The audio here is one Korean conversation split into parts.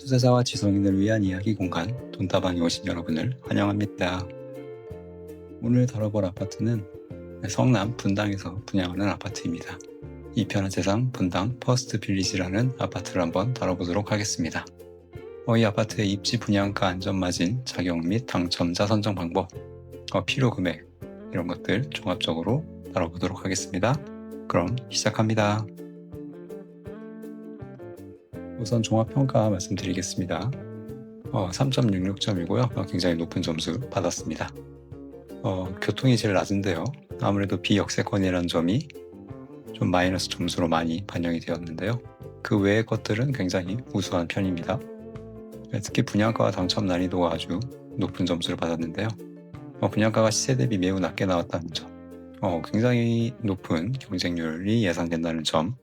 투자자와 지성인을 위한 이야기 공간 돈다방에 오신 여러분을 환영합니다. 오늘 다뤄볼 아파트는 성남 분당에서 분양하는 아파트입니다. 이편한 세상 분당 퍼스트 빌리지라는 아파트를 한번 다뤄보도록 하겠습니다. 이 아파트의 입지 분양가 안전마진, 자격 및 당첨자 선정 방법, 필요 금액 이런 것들 종합적으로 다뤄보도록 하겠습니다. 그럼 시작합니다. 우선 종합평가 말씀드리겠습니다. 3.66점이고요. 굉장히 높은 점수 받았습니다. 교통이 제일 낮은데요. 아무래도 비역세권이라는 점이 좀 마이너스 점수로 많이 반영이 되었는데요. 그 외의 것들은 굉장히 우수한 편입니다. 특히 분양가와 당첨 난이도가 아주 높은 점수를 받았는데요. 분양가가 시세 대비 매우 낮게 나왔다는 점, 굉장히 높은 경쟁률이 예상된다는 점,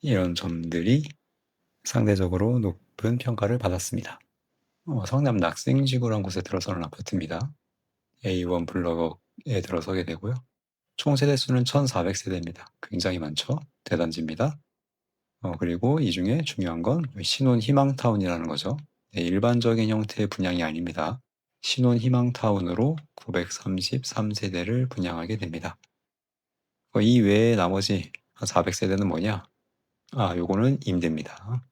이런 점들이 상대적으로 높은 평가를 받았습니다. 성남 낙생지구라는 곳에 들어서는 아파트입니다. A1 블럭에 들어서게 되고요. 총 세대수는 1400세대입니다. 굉장히 많죠? 대단지입니다. 그리고 이 중에 중요한 건 신혼 희망타운이라는 거죠. 일반적인 형태의 분양이 아닙니다. 신혼 희망타운으로 933세대를 분양하게 됩니다. 이 외에 나머지 400세대는 뭐냐? 요거는 임대입니다.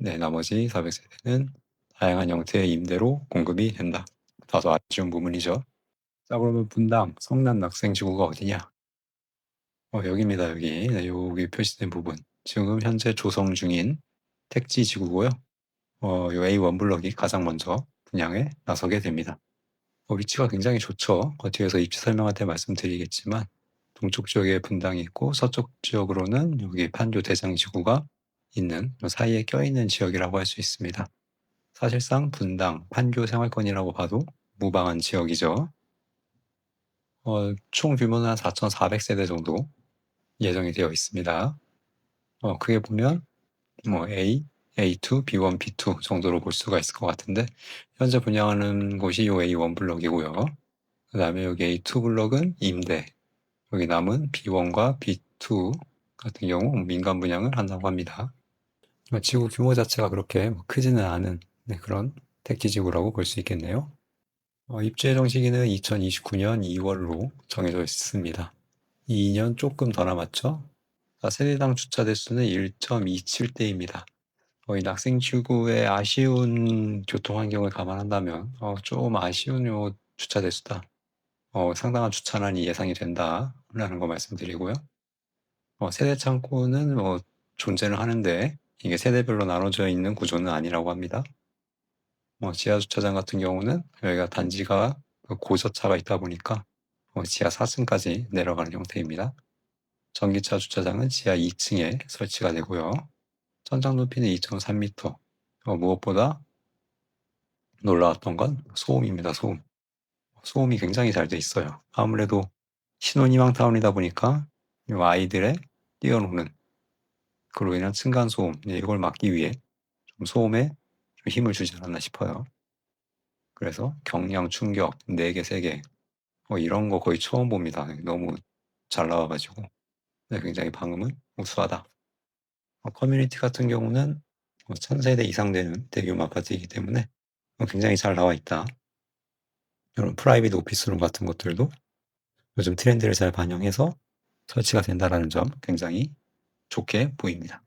네, 나머지 400세대는 다양한 형태의 임대로 공급이 된다. 다소 아쉬운 부분이죠. 자, 그러면 분당 성남 낙생지구가 어디냐? 여기입니다. 여기. 네, 여기 표시된 부분. 지금 현재 조성 중인 택지지구고요. 요 A1 블럭이 가장 먼저 분양에 나서게 됩니다. 위치가 굉장히 좋죠. 뒤에서 입지 설명할 때 말씀드리겠지만 동쪽 지역에 분당이 있고 서쪽 지역으로는 여기 판교 대장지구가 있는 사이에 껴있는 지역이라고 할 수 있습니다. 사실상 분당, 판교 생활권이라고 봐도 무방한 지역이죠. 총 규모는 한 4,400세대 정도 예정이 되어 있습니다. 크게 보면 A, A2, B1, B2 정도로 볼 수가 있을 것 같은데 현재 분양하는 곳이 요 A1 블럭이고요. 그 다음에 여기 A2 블럭은 임대, 여기 남은 B1과 B2 같은 경우 민간 분양을 한다고 합니다. 지구 규모 자체가 그렇게 크지는 않은 그런 택지지구라고 볼 수 있겠네요. 입주 예정 시기는 2029년 2월로 정해져 있습니다. 2년 조금 더 남았죠? 세대당 주차 대수는 1.27대입니다. 이 낙생지구의 아쉬운 교통 환경을 감안한다면 좀 아쉬운 요 주차 대수다. 상당한 주차난이 예상이 된다라는 거 말씀드리고요. 세대 창고는 존재는 하는데 이게 세대별로 나눠져 있는 구조는 아니라고 합니다. 지하 주차장 같은 경우는 여기가 단지가 고저차가 있다 보니까 지하 4층까지 내려가는 형태입니다. 전기차 주차장은 지하 2층에 설치가 되고요. 천장 높이는 2.3m. 무엇보다 놀라웠던 건 소음입니다. 소음. 소음이 굉장히 잘 돼 있어요. 아무래도 신혼희망타운이다 보니까 이 아이들의 뛰어노는 그로 인한 층간소음, 이걸 막기 위해 좀 소음에 좀 힘을 주지 않았나 싶어요. 그래서 경량 충격 4개, 3개 이런 거 거의 처음 봅니다. 너무 잘 나와가지고 굉장히 방음은 우수하다. 커뮤니티 같은 경우는 1000세대 이상 되는 대규모 아파트이기 때문에 굉장히 잘 나와 있다. 이런 프라이빗 오피스룸 같은 것들도 요즘 트렌드를 잘 반영해서 설치가 된다는 점 굉장히 좋게 보입니다.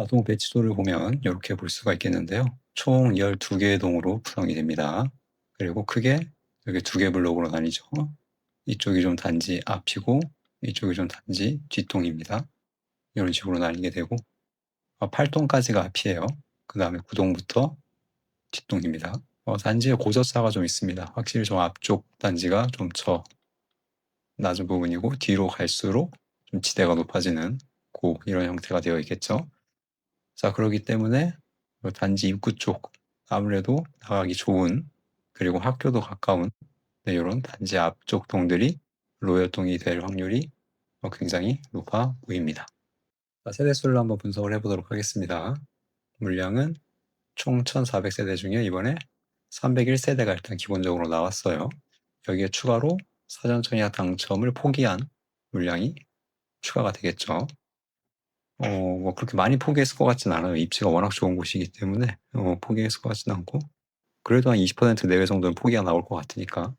동 배치도를 보면 이렇게 볼 수가 있겠는데요. 총 12개의 동으로 구성이 됩니다. 그리고 크게 여기 2개 블록으로 나뉘죠. 이쪽이 좀 단지 앞이고 이쪽이 좀 단지 뒷동입니다. 이런 식으로 나뉘게 되고 8동까지가 앞이에요. 그 다음에 9동부터 뒷동입니다. 단지에 고저차가 좀 있습니다. 확실히 좀 앞쪽 단지가 좀 낮은 부분이고 뒤로 갈수록 좀 지대가 높아지는 이런 형태가 되어 있겠죠. 자, 그렇기 때문에 단지 입구 쪽 아무래도 나가기 좋은 그리고 학교도 가까운 이런 단지 앞쪽 동들이 로열동이 될 확률이 굉장히 높아 보입니다. 자, 세대수를 한번 분석을 해보도록 하겠습니다. 물량은 총 1400세대 중에 이번에 301세대가 일단 기본적으로 나왔어요. 여기에 추가로 사전 청약 당첨을 포기한 물량이 추가가 되겠죠. 뭐 그렇게 많이 포기했을 것 같진 않아요. 입지가 워낙 좋은 곳이기 때문에 포기했을 것 같진 않고, 그래도 한 20% 내외 정도는 포기가 나올 것 같으니까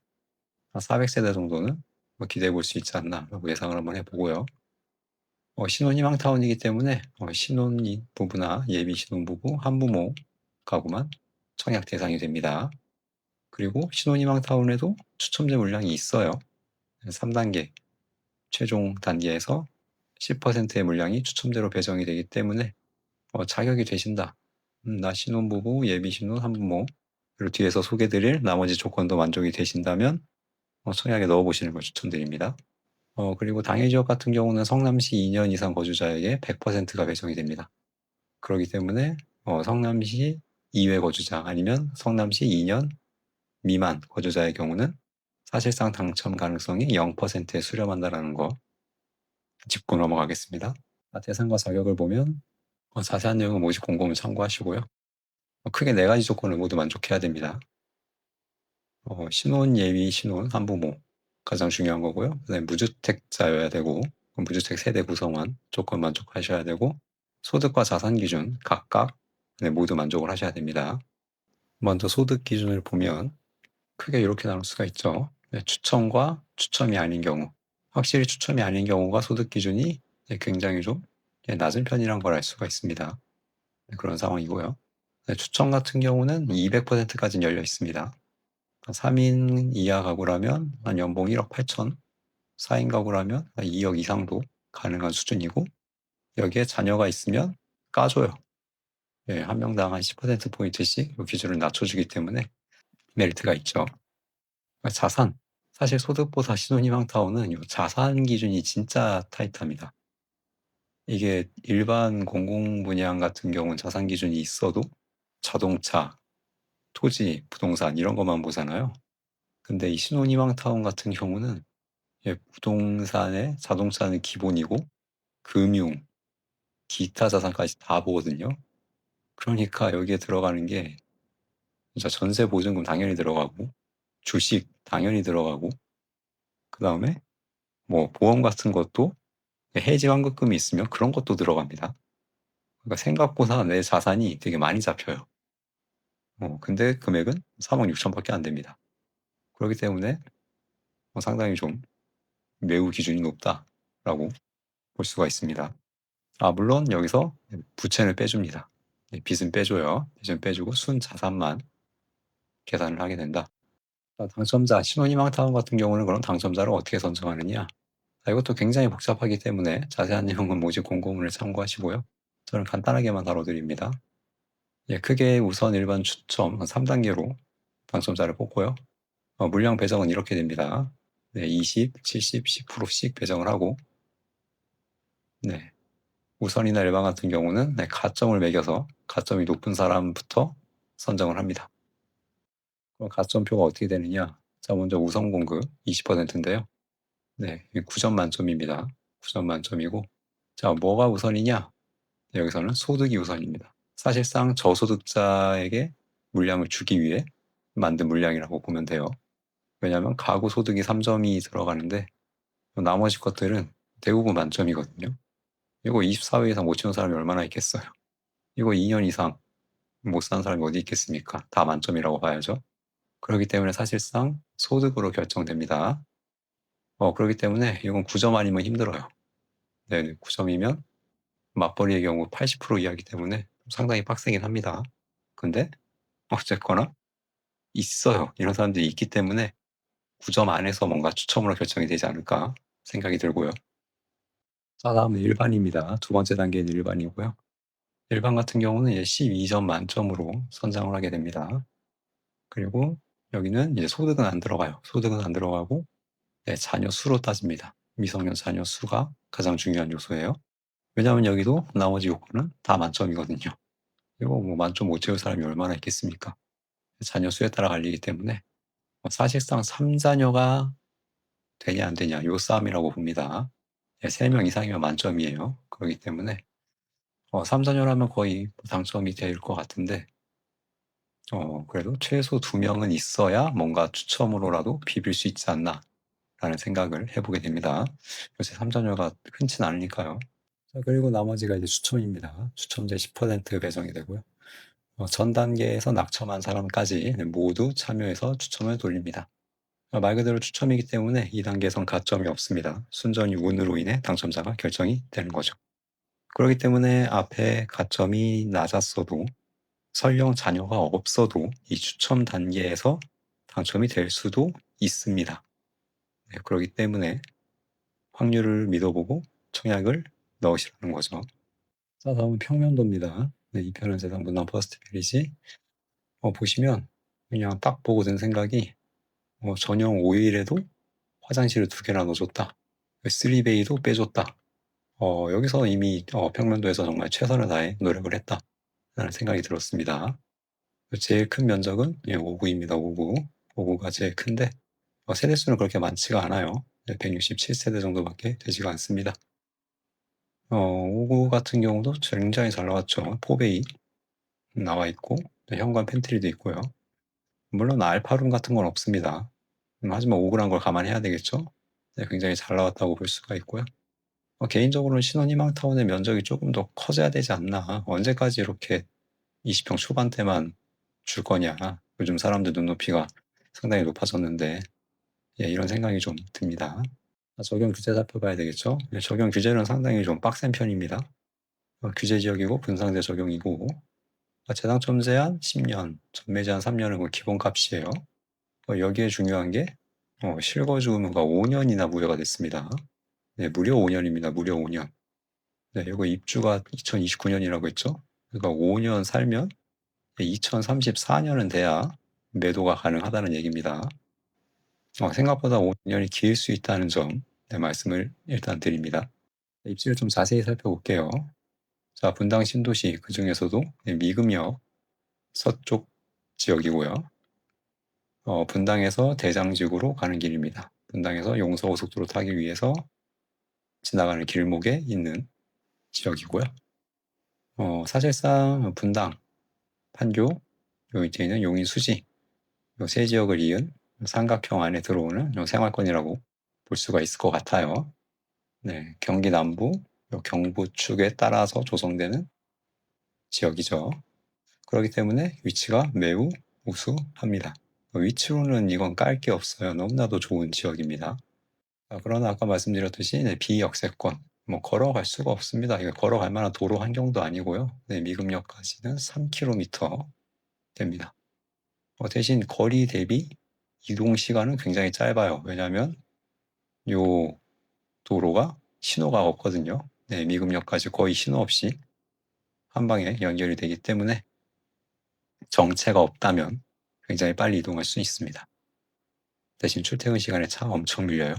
한 400세대 정도는 뭐 기대해 볼 수 있지 않나라고 예상을 한번 해 보고요. 신혼희망타운이기 때문에 신혼 부부나 예비 신혼부부, 한부모 가구만 청약 대상이 됩니다. 그리고 신혼희망타운에도 추첨제 물량이 있어요. 3단계 최종 단계에서 10%의 물량이 추첨제로 배정이 되기 때문에 자격이 되신다. 나 신혼부부, 예비신혼, 한부모, 그리고 뒤에서 소개드릴 나머지 조건도 만족이 되신다면 청약에 넣어보시는 걸 추천드립니다. 그리고 당해 지역 같은 경우는 성남시 2년 이상 거주자에게 100%가 배정이 됩니다. 그렇기 때문에 성남시 이외 거주자 아니면 성남시 2년 미만 거주자의 경우는 사실상 당첨 가능성이 0%에 수렴한다는 거 짚고 넘어가겠습니다. 대상과 자격을 보면 자세한 내용은 모집 공고문 참고하시고요. 크게 4가지 조건을 모두 만족해야 됩니다. 신혼, 예비, 신혼, 한부모 가장 중요한 거고요. 그다음에 무주택자여야 되고 무주택 세대 구성원 조건 만족하셔야 되고 소득과 자산 기준 각각 모두 만족을 하셔야 됩니다. 먼저 소득 기준을 보면 크게 이렇게 나눌 수가 있죠. 추첨과 추첨이 아닌 경우, 확실히 추첨이 아닌 경우가 소득 기준이 굉장히 좀 낮은 편이란 걸 알 수가 있습니다. 그런 상황이고요. 추첨 같은 경우는 200%까지는 열려 있습니다. 3인 이하 가구라면 한 연봉 1억 8천, 4인 가구라면 2억 이상도 가능한 수준이고, 여기에 자녀가 있으면 까줘요. 한 명당 한 10%포인트씩 기준을 낮춰주기 때문에 메리트가 있죠. 자산, 사실 소득보다 신혼희망타운은 자산 기준이 진짜 타이트합니다. 이게 일반 공공분양 같은 경우는 자산 기준이 있어도 자동차, 토지, 부동산 이런 것만 보잖아요. 근데 이 신혼희망타운 같은 경우는 부동산에 자동차는 기본이고 금융, 기타 자산까지 다 보거든요. 그러니까 여기에 들어가는 게 진짜 전세 보증금 당연히 들어가고 주식 당연히 들어가고 그다음에 뭐 보험 같은 것도 해지 환급금이 있으면 그런 것도 들어갑니다. 그러니까 생각보다 내 자산이 되게 많이 잡혀요. 근데 금액은 3억 6천밖에 안 됩니다. 그렇기 때문에 상당히 좀 매우 기준이 높다라고 볼 수가 있습니다. 물론 여기서 부채는 빼줍니다. 빚은 빼줘요. 빚은 빼주고 순자산만 계산을 하게 된다. 당첨자, 신혼희망타운 같은 경우는 그럼 당첨자를 어떻게 선정하느냐? 이것도 굉장히 복잡하기 때문에 자세한 내용은 모집 공고문을 참고하시고요. 저는 간단하게만 다뤄드립니다. 크게 우선 일반 추첨 3단계로 당첨자를 뽑고요. 물량 배정은 이렇게 됩니다. 20, 70, 10%씩 배정을 하고, 우선이나 일반 같은 경우는 가점을 매겨서 가점이 높은 사람부터 선정을 합니다. 그럼 가점표가 어떻게 되느냐? 자, 먼저 우선 공급 20%인데요. 9점 만점입니다. 9점 만점이고, 자, 뭐가 우선이냐? 여기서는 소득이 우선입니다. 사실상 저소득자에게 물량을 주기 위해 만든 물량이라고 보면 돼요. 왜냐하면 가구 소득이 3점이 들어가는데 나머지 것들은 대부분 만점이거든요. 이거 24회 이상 못 치는 사람이 얼마나 있겠어요. 이거 2년 이상 못 사는 사람이 어디 있겠습니까? 다 만점이라고 봐야죠. 그렇기 때문에 사실상 소득으로 결정됩니다. 그렇기 때문에 이건 9점 아니면 힘들어요. 9점이면 맞벌이의 경우 80% 이하이기 때문에 상당히 빡세긴 합니다. 근데 어쨌거나 있어요. 이런 사람들이 있기 때문에 9점 안에서 뭔가 추첨으로 결정이 되지 않을까 생각이 들고요. 자, 다음은 일반입니다. 두 번째 단계는 일반이고요. 일반 같은 경우는 이제 12점 만점으로 선정을 하게 됩니다. 그리고 여기는 이제 소득은 안 들어가요. 소득은 안 들어가고 자녀 수로 따집니다. 미성년 자녀 수가 가장 중요한 요소예요. 왜냐하면 여기도 나머지 요건은 다 만점이거든요. 이거 뭐 만점 못 채울 사람이 얼마나 있겠습니까? 자녀 수에 따라 갈리기 때문에 사실상 3자녀가 되냐 안 되냐 요 싸움이라고 봅니다. 3명 이상이면 만점이에요. 그렇기 때문에 3자녀라면 거의 당첨이 될 것 같은데 그래도 최소 2명은 있어야 뭔가 추첨으로라도 비빌 수 있지 않나 라는 생각을 해보게 됩니다. 요새 3자녀가 흔치 않으니까요. 자, 그리고 나머지가 이제 추첨입니다. 추첨제 10% 배정이 되고요. 전 단계에서 낙첨한 사람까지 모두 참여해서 추첨을 돌립니다. 말 그대로 추첨이기 때문에 이 단계에선 가점이 없습니다. 순전히 운으로 인해 당첨자가 결정이 되는 거죠. 그렇기 때문에 앞에 가점이 낮았어도 설령 자녀가 없어도 이 추첨 단계에서 당첨이 될 수도 있습니다. 네, 그렇기 때문에 확률을 믿어보고 청약을 넣으시라는 거죠. 자, 다음은 평면도입니다. 네, 이 편은 세상 분당 퍼스트 페이지. 보시면 그냥 딱 보고 든 생각이 전용 5일에도 화장실을 2개나 넣어줬다. 3베이도 빼줬다. 여기서 이미 평면도에서 정말 최선을 다해 노력을 했다. 라는 생각이 들었습니다. 제일 큰 면적은 5구입니다. 5구. 5구가 제일 큰데 세대수는 그렇게 많지가 않아요. 167세대 정도밖에 되지가 않습니다. 5구 같은 경우도 굉장히 잘 나왔죠. 포베이 나와 있고 현관 팬트리도 있고요. 물론 알파룸 같은 건 없습니다. 하지만 5구란 걸 감안해야 되겠죠. 네, 굉장히 잘 나왔다고 볼 수가 있고요. 개인적으로는 신혼희망타운의 면적이 조금 더 커져야 되지 않나. 언제까지 이렇게 20평 초반대만 줄 거냐. 요즘 사람들 눈높이가 상당히 높아졌는데 이런 생각이 좀 듭니다. 적용 규제 살펴봐야 되겠죠. 적용 규제는 상당히 좀 빡센 편입니다. 규제 지역이고 분상제 적용이고 재당첨 제한 10년, 전매 제한 3년은 기본값이에요. 여기에 중요한 게 실거주 의무가 5년이나 무효가 됐습니다. 네, 무려 5년입니다. 무려 5년. 네, 이거 입주가 2029년이라고 했죠. 그러니까 5년 살면 2034년은 돼야 매도가 가능하다는 얘기입니다. 생각보다 5년이 길 수 있다는 점 말씀을 일단 드립니다. 입지를 좀 자세히 살펴볼게요. 자, 분당 신도시 그 중에서도 미금역 서쪽 지역이고요. 분당에서 대장지구로 가는 길입니다. 분당에서 용서고속도로 타기 위해서 지나가는 길목에 있는 지역이고요. 사실상 분당, 판교, 요 밑에 있는 용인, 수지 요 세 지역을 이은 삼각형 안에 들어오는 생활권이라고 볼 수가 있을 것 같아요. 네, 경기 남부, 경부 축에 따라서 조성되는 지역이죠. 그렇기 때문에 위치가 매우 우수합니다. 위치로는 이건 깔 게 없어요. 너무나도 좋은 지역입니다. 그러나 아까 말씀드렸듯이 비역세권, 걸어갈 수가 없습니다. 이거 걸어갈 만한 도로 환경도 아니고요. 미금역까지는 3km 됩니다. 대신 거리 대비 이동 시간은 굉장히 짧아요. 왜냐하면 요 도로가 신호가 없거든요. 미금역까지 거의 신호 없이 한 방에 연결이 되기 때문에 정체가 없다면 굉장히 빨리 이동할 수 있습니다. 대신 출퇴근 시간에 차 엄청 밀려요.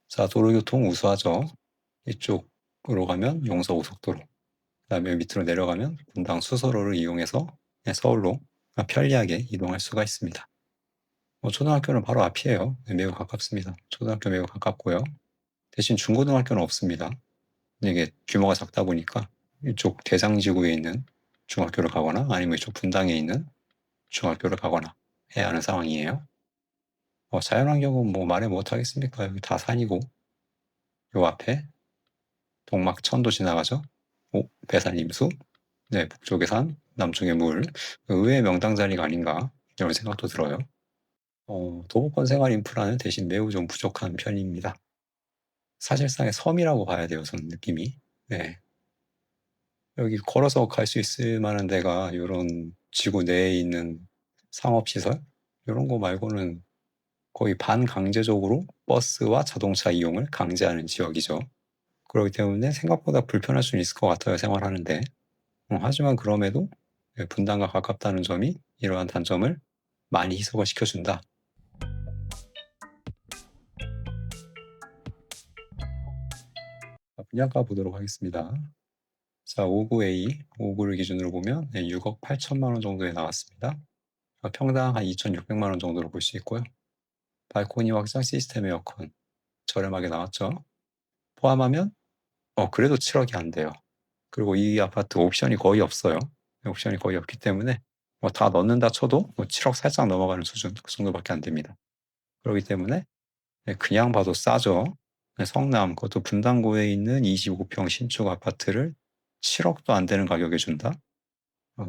자, 도로교통 우수하죠. 이쪽으로 가면 용서고속도로, 그 다음에 밑으로 내려가면 분당 수서로를 이용해서 서울로 편리하게 이동할 수가 있습니다. 초등학교는 바로 앞이에요. 매우 가깝습니다. 초등학교 매우 가깝고요. 대신 중고등학교는 없습니다. 이게 규모가 작다 보니까 이쪽 대장지구에 있는 중학교를 가거나 아니면 이쪽 분당에 있는 중학교를 가거나 해야 하는 상황이에요. 자연환경은 말해 못하겠습니까? 여기 다 산이고 요 앞에 동막천도 지나가죠. 배산 임수, 네, 북쪽의 산, 남쪽의 물, 의외의 명당 자리가 아닌가 이런 생각도 들어요. 도보권 생활 인프라는 대신 매우 좀 부족한 편입니다. 사실상의 섬이라고 봐야 돼요, 저는 느낌이. 네. 여기 걸어서 갈 수 있을 만한 데가 이런 지구 내에 있는 상업시설 이런 거 말고는 거의 반강제적으로 버스와 자동차 이용을 강제하는 지역이죠. 그렇기 때문에 생각보다 불편할 수는 있을 것 같아요, 생활하는데. 하지만 그럼에도 분당과 가깝다는 점이 이러한 단점을 많이 희석을 시켜준다. 분양가 보도록 하겠습니다. 자, 59A, 59를 기준으로 보면 6억 8천만 원 정도에 나왔습니다. 평당 한 2,600만 원 정도로 볼 수 있고요. 발코니 확장 시스템 에어컨 저렴하게 나왔죠. 포함하면 그래도 7억이 안 돼요. 그리고 이 아파트 옵션이 거의 없어요. 옵션이 거의 없기 때문에 다 넣는다 쳐도 7억 살짝 넘어가는 수준 그 정도밖에 안 됩니다. 그렇기 때문에 그냥 봐도 싸죠. 성남, 그것도 분당구에 있는 25평 신축 아파트를 7억도 안 되는 가격에 준다?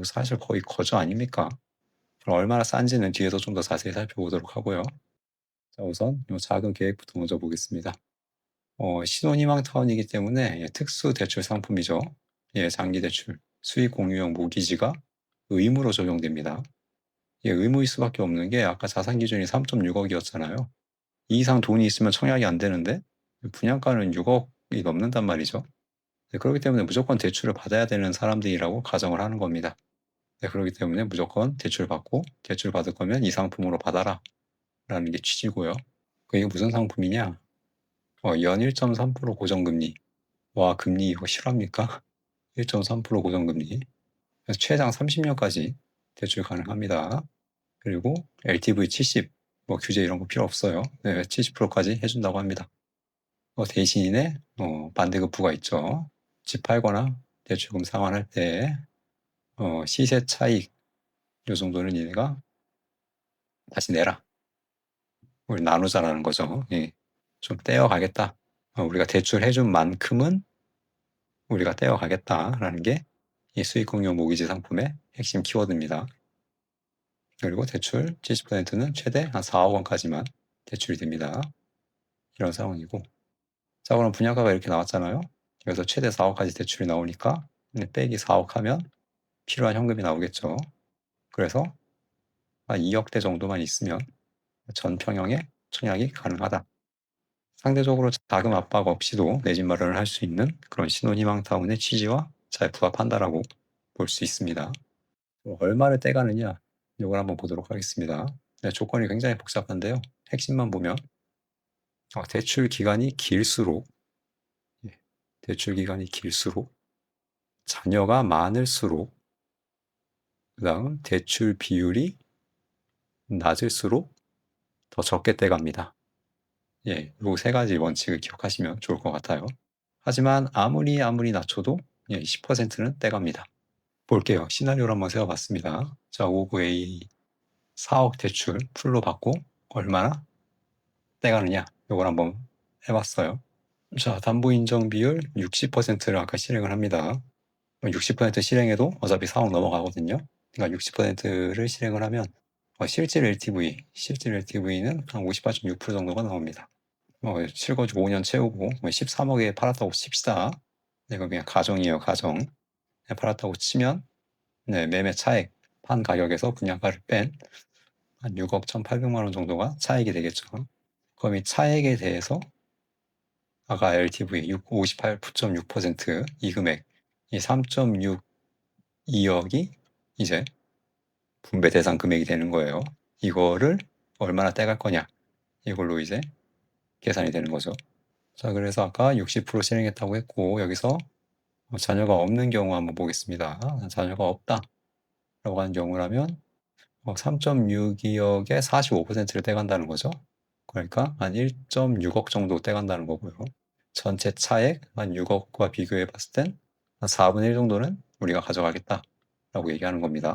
사실 거의 거저 아닙니까? 그럼 얼마나 싼지는 뒤에서 좀 더 자세히 살펴보도록 하고요. 자, 우선 이 작은 계획부터 먼저 보겠습니다. 신혼희망타운이기 때문에 특수 대출 상품이죠. 장기 대출, 수익 공유형 모기지가 의무로 적용됩니다. 의무일 수밖에 없는 게 아까 자산 기준이 3.6억이었잖아요. 이 이상 돈이 있으면 청약이 안 되는데 분양가는 6억이 넘는단 말이죠. 그렇기 때문에 무조건 대출을 받아야 되는 사람들이라고 가정을 하는 겁니다. 그렇기 때문에 무조건 대출 받고 대출 받을 거면 이 상품으로 받아라 라는 게 취지고요. 이게 무슨 상품이냐? 연 1.3% 고정금리. 와, 금리 이거 실합니까? 1.3% 고정금리. 그래서 최장 30년까지 대출 가능합니다. 그리고 LTV 70, 규제 이런 거 필요 없어요. 70%까지 해준다고 합니다. 대신에 반대급부가 있죠. 집 팔거나 대출금 상환할 때 시세 차익 요 정도는 얘네가 다시 내라. 우리 나누자라는 거죠. 좀 떼어가겠다. 우리가 대출해준 만큼은 우리가 떼어가겠다라는 게 이 수익공유 모기지 상품의 핵심 키워드입니다. 그리고 대출 70%는 최대 한 4억 원까지만 대출이 됩니다. 이런 상황이고, 자, 그럼 분양가가 이렇게 나왔잖아요. 그래서 최대 4억까지 대출이 나오니까 빼기 4억 하면 필요한 현금이 나오겠죠. 그래서 한 2억대 정도만 있으면 전 평형의 청약이 가능하다. 상대적으로 자금 압박 없이도 내 집 마련을 할 수 있는 그런 신혼희망타운의 취지와 잘 부합한다라고 볼 수 있습니다. 얼마를 떼가느냐, 이걸 한번 보도록 하겠습니다. 조건이 굉장히 복잡한데요. 핵심만 보면 대출 기간이 길수록 대출 기간이 길수록 자녀가 많을수록 그다음 대출 비율이 낮을수록 더 적게 떼갑니다. 이 세 가지 원칙을 기억하시면 좋을 것 같아요. 하지만 아무리 낮춰도 10%는 떼갑니다. 볼게요. 시나리오를 한번 세워봤습니다. 자, 59A 4억 대출 풀로 받고 얼마나 떼가느냐, 이걸 한번 해봤어요. 자, 담보 인정 비율 60%를 아까 실행을 합니다. 60% 실행해도 어차피 4억 넘어가거든요. 그러니까 60%를 실행을 하면 실질 LTV는 한 58.6% 정도가 나옵니다. 실거주 5년 채우고 13억에 팔았다고 칩시다. 이거 그냥 가정이에요, 가정. 팔았다고 치면 매매 차액, 판 가격에서 분양가를 뺀 한 6억 1,800만 원 정도가 차액이 되겠죠. 그럼 이 차액에 대해서 아까 LTV 58.6% 이 금액, 이 3.62억이 이제 분배 대상 금액이 되는 거예요. 이거를 얼마나 떼갈 거냐, 이걸로 이제 계산이 되는 거죠. 자, 그래서 아까 60% 실행했다고 했고, 여기서 자녀가 없는 경우 한번 보겠습니다. 자녀가 없다라고 하는 경우라면 3.62억에 45%를 떼간다는 거죠. 그러니까 한 1.6억 정도 떼간다는 거고요. 전체 차액 한 6억과 비교해 봤을 땐 한 4분의 1 정도는 우리가 가져가겠다라고 얘기하는 겁니다.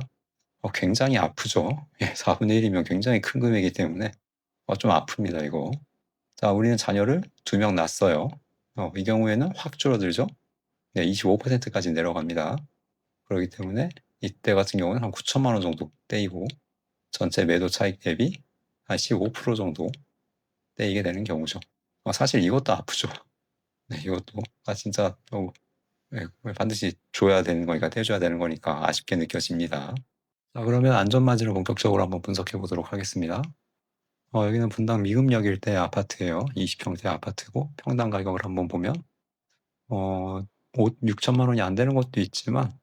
굉장히 아프죠. 4분의 1이면 굉장히 큰 금액이기 때문에 좀 아픕니다, 이거. 자, 우리는 자녀를 2명 낳았어요. 이 경우에는 확 줄어들죠. 25%까지 내려갑니다. 그렇기 때문에 이때 같은 경우는 한 9천만 원 정도 떼이고 전체 매도 차익 대비 한 15% 정도 떼이게 되는 경우죠. 사실 이것도 아프죠. 이것도 진짜 반드시 줘야 되는 거니까, 떼줘야 되는 거니까 아쉽게 느껴집니다. 자, 그러면 안전마진을 본격적으로 한번 분석해 보도록 하겠습니다. 여기는 분당 미금역 일대 아파트예요. 20평대 아파트고 평당 가격을 한번 보면 6천만 원이 안 되는 것도 있지만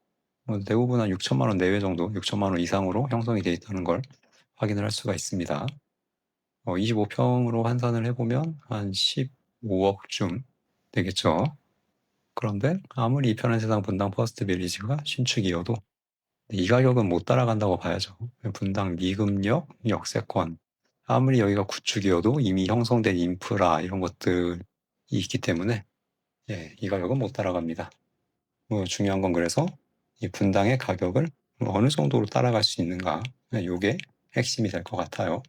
대부분 한 6천만 원 내외 정도, 6천만 원 이상으로 형성이 되어 있다는 걸 확인을 할 수가 있습니다. 25평으로 환산을 해보면 한 15억쯤 되겠죠. 그런데 아무리 이 편한 세상 분당 퍼스트 빌리지가 신축이어도 이 가격은 못 따라간다고 봐야죠. 분당 미금역, 역세권, 아무리 여기가 구축이어도 이미 형성된 인프라 이런 것들이 있기 때문에 이 가격은 못 따라갑니다. 중요한 건 그래서 이 분당의 가격을 어느 정도로 따라갈 수 있는가, 이게 핵심이 될 것 같아요.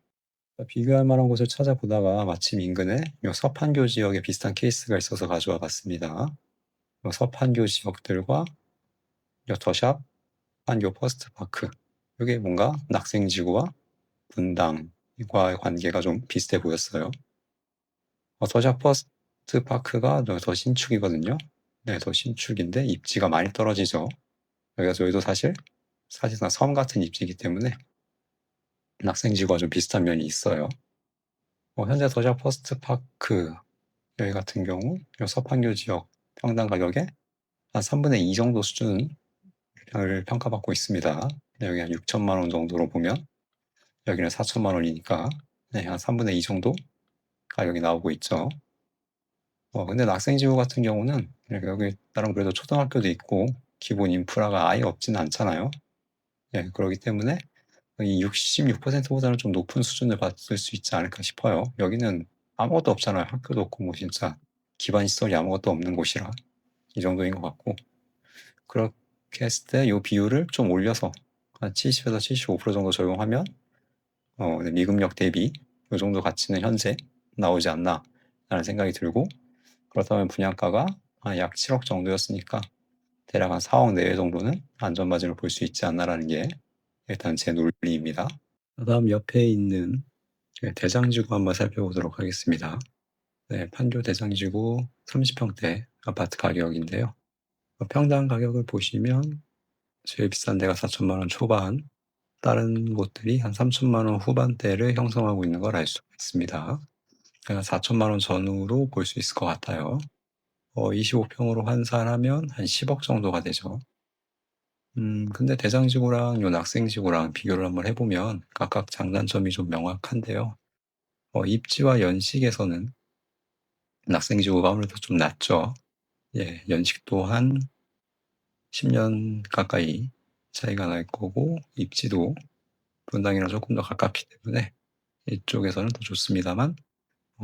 비교할 만한 곳을 찾아보다가 마침 인근에 요 서판교 지역에 비슷한 케이스가 있어서 가져와 봤습니다. 요 서판교 지역들과 요 더샵, 판교 퍼스트파크, 이게 뭔가 낙생지구와 분당과의 관계가 좀 비슷해 보였어요. 더샵 퍼스트파크가 더 신축이거든요. 네, 더 신축인데 입지가 많이 떨어지죠. 여기가 저희도 사실상 섬 같은 입지이기 때문에 낙생지구와 좀 비슷한 면이 있어요. 현재 더샵 퍼스트파크 여기 같은 경우 이 서판교 지역 평당 가격에 한 3분의 2 정도 수준을 평가받고 있습니다. 여기 한 6천만 원 정도로 보면 여기는 4천만 원이니까 네, 한 3분의 2 정도 가격이 나오고 있죠. 근데 낙생지구 같은 경우는 여기 나름 그래도 초등학교도 있고 기본 인프라가 아예 없지는 않잖아요. 네, 그렇기 때문에 이 66%보다는 좀 높은 수준을 받을 수 있지 않을까 싶어요. 여기는 아무것도 없잖아요. 학교도 없고 뭐 진짜 기반 시설이 아무것도 없는 곳이라 이 정도인 것 같고, 그렇게 했을 때 이 비율을 좀 올려서 한 70에서 75% 정도 적용하면 미금력 대비 이 정도 가치는 현재 나오지 않나 라는 생각이 들고, 그렇다면 분양가가 약 7억 정도였으니까 대략 한 4억 내외 정도는 안전마진을 볼 수 있지 않나라는 게 일단 제 논리입니다. 다음 옆에 있는 대장지구 한번 살펴보도록 하겠습니다. 네, 판교 대장지구 30평대 아파트 가격인데요. 평당 가격을 보시면 제일 비싼 데가 4천만 원 초반, 다른 곳들이 한 3천만 원 후반대를 형성하고 있는 걸 알 수가 있습니다. 4천만 원 전후로 볼 수 있을 것 같아요. 25평으로 환산하면 한 10억 정도가 되죠. 근데 대장지구랑 요 낙생지구랑 비교를 한번 해보면 각각 장단점이 좀 명확한데요. 입지와 연식에서는 낙생지구가 아무래도 좀 낫죠. 예, 연식도 한 10년 가까이 차이가 날 거고, 입지도 분당이랑 조금 더 가깝기 때문에 이쪽에서는 더 좋습니다만,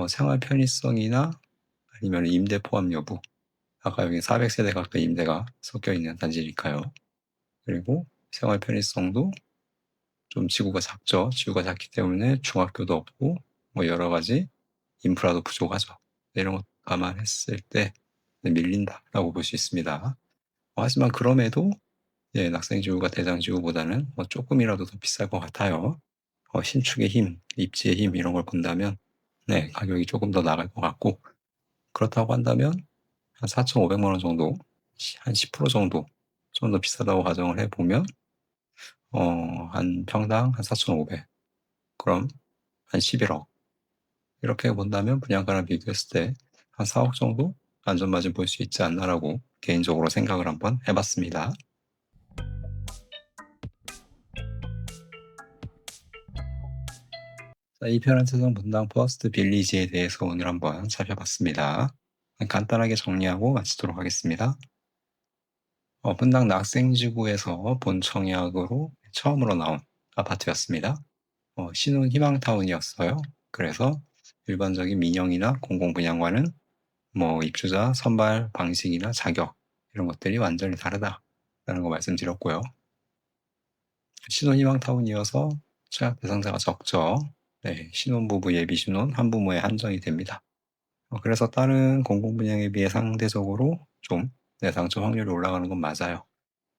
생활 편의성이나 아니면 임대 포함 여부, 아까 여기 400세대 가까이 임대가 섞여 있는 단지니까요. 그리고 생활 편의성도 좀 지구가 작죠. 지구가 작기 때문에 중학교도 없고 뭐 여러 가지 인프라도 부족하죠. 이런 것 감안했을 때 밀린다라고 볼 수 있습니다. 하지만 그럼에도 낙생지구가 대장지구보다는 조금이라도 더 비쌀 것 같아요. 신축의 힘, 입지의 힘 이런 걸 본다면 가격이 조금 더 나갈 것 같고, 그렇다고 한다면 한 4,500만 원 정도, 한 10% 정도 좀 더 비싸다고 가정을 해보면 한 평당 한 4,500, 그럼 한 11억 이렇게 본다면 분양가랑 비교했을 때 한 4억 정도 안전마진 볼 수 있지 않나라고 개인적으로 생각을 한번 해봤습니다. 자, 이 편에서는 분당 퍼스트 빌리지에 대해서 오늘 한번 살펴봤습니다. 간단하게 정리하고 마치도록 하겠습니다. 분당 낙생지구에서 본청약으로 처음으로 나온 아파트였습니다. 신혼 희망타운이었어요. 그래서 일반적인 민영이나 공공분양과는 입주자 선발 방식이나 자격 이런 것들이 완전히 다르다라는 거 말씀드렸고요. 신혼 희망타운이어서 청약 대상자가 적죠. 네, 신혼부부 예비신혼 한부모에 한정이 됩니다. 그래서 다른 공공분양에 비해 상대적으로 좀 당첨 확률이 올라가는 건 맞아요.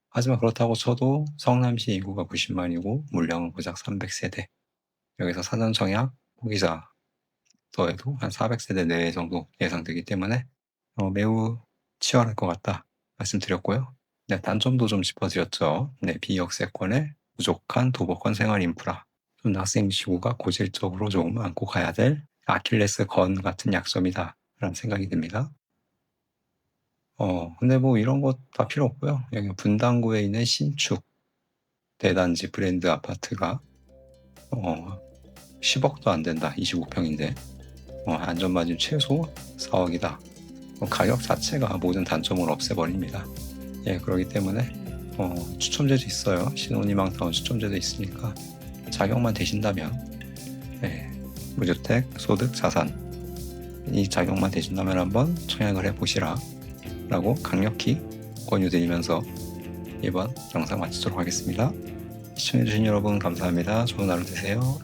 하지만 그렇다고 쳐도 성남시 인구가 90만이고 물량은 고작 300세대. 여기서 사전 청약 포기자 더해도 한 400세대 내외 정도 예상되기 때문에 매우 치열할 것 같다 말씀드렸고요. 단점도 좀 짚어드렸죠. 비역세권의 부족한 도보권 생활 인프라, 좀 낙생지구가 고질적으로 좀 안고 가야 될 아킬레스 건 같은 약점이다 라는 생각이 듭니다. 근데 이런 것 다 필요 없고요. 여기 분당구에 있는 신축 대단지 브랜드 아파트가 10억도 안 된다. 25평인데 안전마진 최소 4억이다. 가격 자체가 모든 단점을 없애버립니다. 그렇기 때문에 추첨제도 있어요. 신혼희망타운 추첨제도 있으니까 자격만 되신다면 무주택, 소득, 자산 이 자격만 되신다면 한번 청약을 해보시라 라고 강력히 권유드리면서 이번 영상 마치도록 하겠습니다. 시청해주신 여러분 감사합니다. 좋은 하루 되세요.